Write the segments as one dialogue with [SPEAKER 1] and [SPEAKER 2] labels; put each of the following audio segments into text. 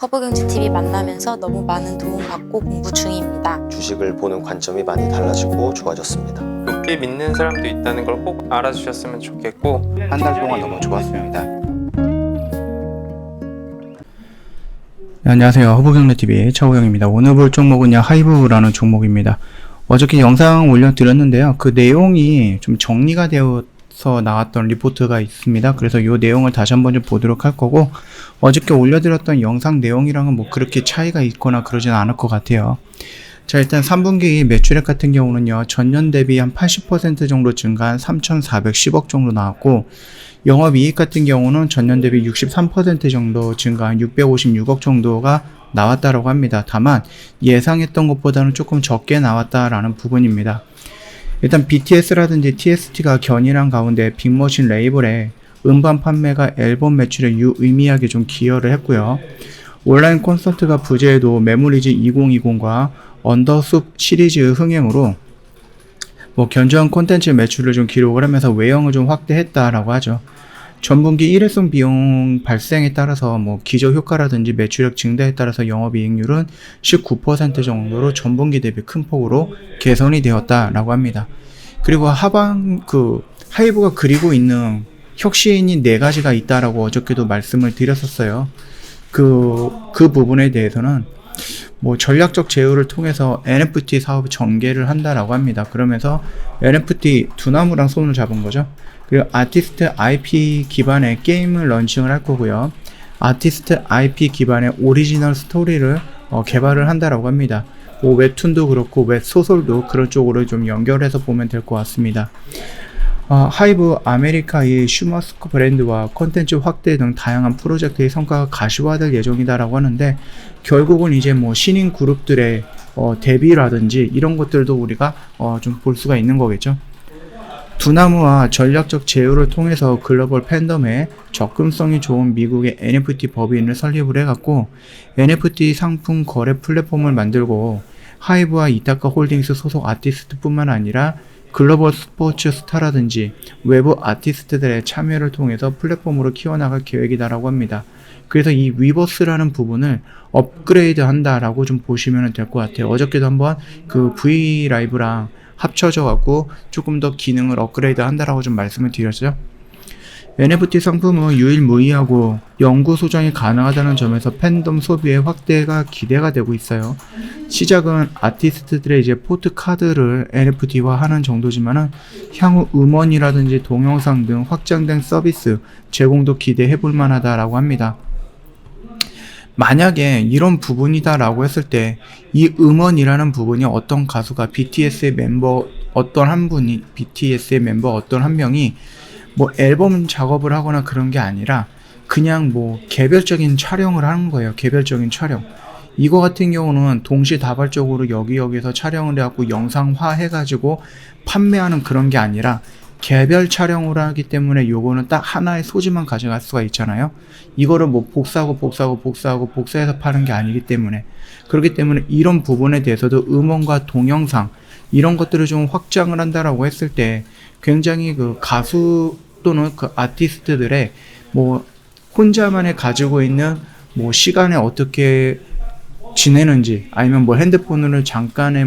[SPEAKER 1] 허브경제TV 만나면서 너무 많은 도움 받고 공부 중입니다.
[SPEAKER 2] 주식을 보는 관점이 많이 달라지고 좋아졌습니다.
[SPEAKER 3] 높게 믿는 사람도 있다는 걸 꼭 알아주셨으면 좋겠고,
[SPEAKER 4] 한 달 동안 너무 좋았습니다.
[SPEAKER 5] 네, 안녕하세요. 허브경제TV의 차호영입니다. 오늘 볼 종목은요, 하이브라는 종목입니다. 어저께 영상 올려드렸는데요. 그 내용이 좀 정리가 되어서 나왔던 리포트가 있습니다. 그래서 이 내용을 다시 한번 좀 보도록 할 거고, 어저께 올려드렸던 영상 내용이랑은 뭐 그렇게 차이가 있거나 그러진 않을 것 같아요. 자, 일단 3분기 매출액 같은 경우는요, 전년 대비 한 80% 정도 증가한 3,410억 정도 나왔고, 영업이익 같은 경우는 전년 대비 63% 정도 증가한 656억 정도가 나왔다라고 합니다. 다만 예상했던 것보다는 조금 적게 나왔다라는 부분입니다. 일단 BTS라든지 TST가 견인한 가운데 빅머신 레이블에 음반 판매가 앨범 매출에 유의미하게 좀 기여를 했고요. 온라인 콘서트가 부재해도 메모리즈 2020과 언더숲 시리즈 흥행으로 견조한 콘텐츠 매출을 좀 기록을 하면서 외형을 좀 확대했다라고 하죠. 전분기 일회성 비용 발생에 따라서 기저 효과라든지 매출액 증대에 따라서 영업이익률은 19% 정도로 전분기 대비 큰 폭으로 개선이 되었다라고 합니다. 그리고 하이브가 그리고 있는 혁신이 4가지가 있다라고 어저께도 말씀을 드렸었어요. 그 부분에 대해서는 전략적 제휴를 통해서 NFT 사업 전개를 한다라고 합니다. 그러면서 NFT 두나무랑 손을 잡은 거죠. 그리고 아티스트 IP 기반의 게임을 런칭을 할 거고요. 아티스트 IP 기반의 오리지널 스토리를 개발을 한다라고 합니다. 웹툰도 그렇고 웹소설도 그런 쪽으로 좀 연결해서 보면 될 것 같습니다. 하이브 아메리카의 슈머스크 브랜드와 콘텐츠 확대 등 다양한 프로젝트의 성과가 가시화될 예정이다라고 하는데, 결국은 이제 신인 그룹들의 데뷔라든지 이런 것들도 우리가 좀 볼 수가 있는 거겠죠. 두나무와 전략적 제휴를 통해서 글로벌 팬덤에 접근성이 좋은 미국의 NFT 법인을 설립을 해갖고 NFT 상품 거래 플랫폼을 만들고, 하이브와 이타카 홀딩스 소속 아티스트뿐만 아니라 글로벌 스포츠 스타라든지 외부 아티스트들의 참여를 통해서 플랫폼으로 키워나갈 계획이다라고 합니다. 그래서 이 위버스라는 부분을 업그레이드 한다라고 좀 보시면 될 것 같아요. 어저께도 한번 그 V 라이브랑 합쳐져 갖고 조금 더 기능을 업그레이드 한다라고 좀 말씀을 드렸죠. NFT 상품은 유일무이하고 영구 소장이 가능하다는 점에서 팬덤 소비의 확대가 기대가 되고 있어요. 시작은 아티스트들의 이제 포트 카드를 NFT화하는 정도지만은 향후 음원이라든지 동영상 등 확장된 서비스 제공도 기대해 볼 만하다라고 합니다. 만약에 이런 부분이다라고 했을 때 이 음원이라는 부분이 어떤 가수가 BTS의 멤버 어떤 한 명이 앨범 작업을 하거나 그런 게 아니라 그냥 개별적인 촬영을 하는 거예요. 개별적인 촬영. 이거 같은 경우는 동시다발적으로 여기서 촬영을 해갖고 영상화 해가지고 판매하는 그런 게 아니라 개별 촬영을 하기 때문에 요거는 딱 하나의 소지만 가져갈 수가 있잖아요. 이거를 복사해서 파는 게 아니기 때문에, 그렇기 때문에 이런 부분에 대해서도 음원과 동영상 이런 것들을 좀 확장을 한다라고 했을 때 굉장히 그 가수 또는 그 아티스트들의 혼자만의 가지고 있는 시간에 어떻게 지내는지, 아니면 핸드폰으로 잠깐의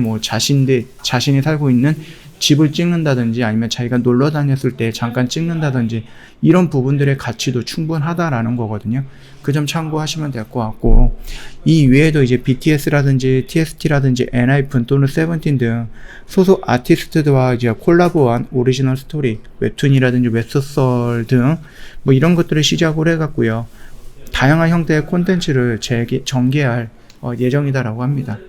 [SPEAKER 5] 자신이 살고 있는 집을 찍는다든지, 아니면 자기가 놀러 다녔을 때 잠깐 찍는다든지, 이런 부분들의 가치도 충분하다라는 거거든요. 그 점 참고하시면 될 것 같고, 이 외에도 이제 BTS라든지 TST라든지 엔하이픈 또는 세븐틴 등 소속 아티스트들과 이제 콜라보한 오리지널 스토리, 웹툰이라든지 웹소설 등 이런 것들을 시작을 해갖고요, 다양한 형태의 콘텐츠를 전개할 예정이다라고 합니다.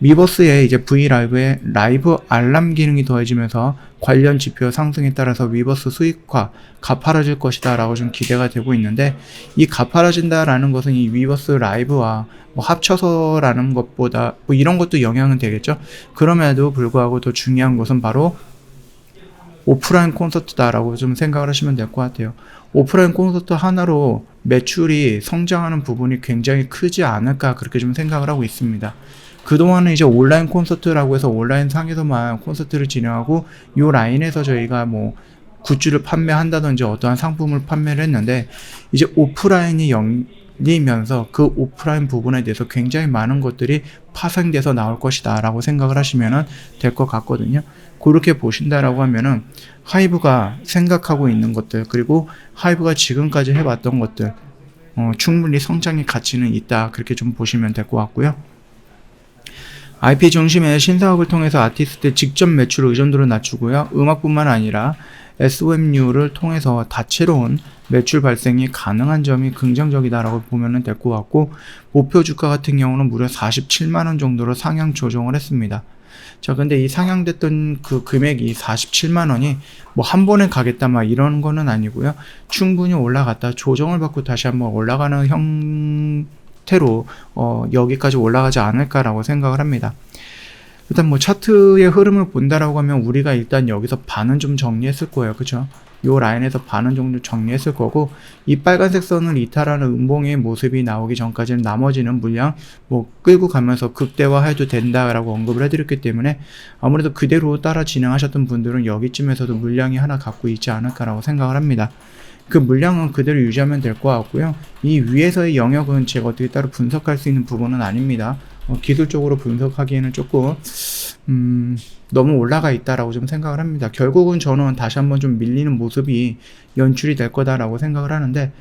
[SPEAKER 5] 위버스의 이제 V 라이브에 라이브 알람 기능이 더해지면서 관련 지표 상승에 따라서 위버스 수익화 가파라질 것이다 라고 좀 기대가 되고 있는데, 이 가파라진다라는 것은 이 위버스 라이브와 합쳐서라는 것보다 이런 것도 영향은 되겠죠. 그럼에도 불구하고 더 중요한 것은 바로 오프라인 콘서트다라고 좀 생각을 하시면 될 것 같아요. 오프라인 콘서트 하나로 매출이 성장하는 부분이 굉장히 크지 않을까, 그렇게 좀 생각을 하고 있습니다. 그동안은 이제 온라인 콘서트라고 해서 온라인 상에서만 콘서트를 진행하고 요 라인에서 저희가 굿즈를 판매한다든지 어떠한 상품을 판매를 했는데, 이제 오프라인이 밀리면서 그 오프라인 부분에 대해서 굉장히 많은 것들이 파생돼서 나올 것이다 라고 생각을 하시면 될 것 같거든요. 그렇게 보신다라고 하면은 하이브가 생각하고 있는 것들, 그리고 하이브가 지금까지 해봤던 것들, 충분히 성장의 가치는 있다, 그렇게 좀 보시면 될 것 같고요. IP 중심의 신사업을 통해서 아티스트의 직접 매출 의존도를 낮추고요. 음악뿐만 아니라 SOMU를 통해서 다채로운 매출 발생이 가능한 점이 긍정적이다라고 보면 될 것 같고, 목표 주가 같은 경우는 무려 47만원 정도로 상향 조정을 했습니다. 자, 근데 이 상향됐던 그 금액이 47만원이 뭐 한 번에 가겠다 막 이런 거는 아니고요. 충분히 올라갔다 조정을 받고 다시 한번 올라가는 형태로 여기까지 올라가지 않을까라고 생각을 합니다. 일단 뭐 차트의 흐름을 본다라고 하면 우리가 일단 여기서 반은 좀 정리했을 거예요. 그쵸? 요 라인에서 반은 정도 정리했을 거고, 이 빨간색 선을 이탈하는 음봉의 모습이 나오기 전까지는 나머지는 물량 뭐 끌고 가면서 극대화해도 된다라고 언급을 해드렸기 때문에 아무래도 그대로 따라 진행하셨던 분들은 여기쯤에서도 물량이 하나 갖고 있지 않을까라고 생각을 합니다. 그 물량은 그대로 유지하면 될 것 같고요. 이 위에서의 영역은 제가 어떻게 따로 분석할 수 있는 부분은 아닙니다. 기술적으로 분석하기에는 조금 너무 올라가 있다라고 좀 생각을 합니다. 결국은 저는 다시 한번 좀 밀리는 모습이 연출이 될 거다라고 생각을 하는데,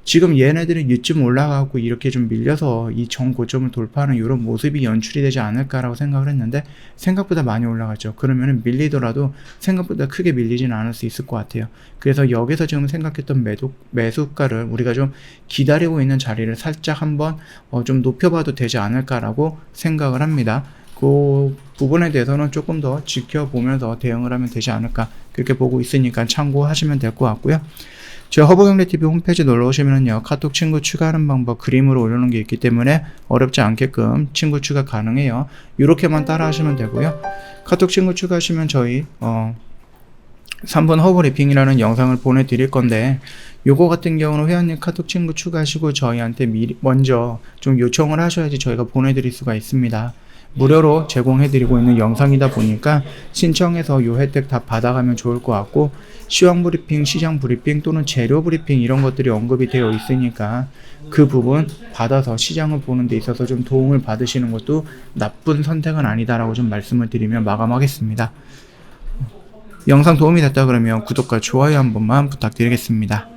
[SPEAKER 5] 지금 얘네들이 이쯤 올라가고 이렇게 좀 밀려서 이 정고점을 돌파하는 이런 모습이 연출이 되지 않을까라고 생각을 했는데, 생각보다 많이 올라갔죠. 그러면은 밀리더라도 생각보다 크게 밀리지는 않을 수 있을 것 같아요. 그래서 여기서 지금 생각했던 매수가를 우리가 좀 기다리고 있는 자리를 살짝 한번 좀 높여봐도 되지 않을까라고 생각을 합니다. 그 부분에 대해서는 조금 더 지켜보면서 대응을 하면 되지 않을까, 그렇게 보고 있으니까 참고하시면 될 것 같고요. 제 허브경제TV 홈페이지 놀러오시면요, 카톡 친구 추가하는 방법 그림으로 올려놓은 게 있기 때문에 어렵지 않게끔 친구 추가 가능해요. 이렇게만 따라 하시면 되고요. 카톡 친구 추가하시면 저희 3번 허브리핑이라는 영상을 보내드릴 건데, 요거 같은 경우는 회원님 카톡 친구 추가하시고 저희한테 미리 먼저 좀 요청을 하셔야지 저희가 보내드릴 수가 있습니다. 무료로 제공해드리고 있는 영상이다 보니까 신청해서 요 혜택 다 받아가면 좋을 것 같고, 시황 브리핑, 시장 브리핑 또는 재료 브리핑 이런 것들이 언급이 되어 있으니까 그 부분 받아서 시장을 보는 데 있어서 좀 도움을 받으시는 것도 나쁜 선택은 아니다라고 좀 말씀을 드리며 마감하겠습니다. 영상 도움이 됐다 그러면 구독과 좋아요 한 번만 부탁드리겠습니다.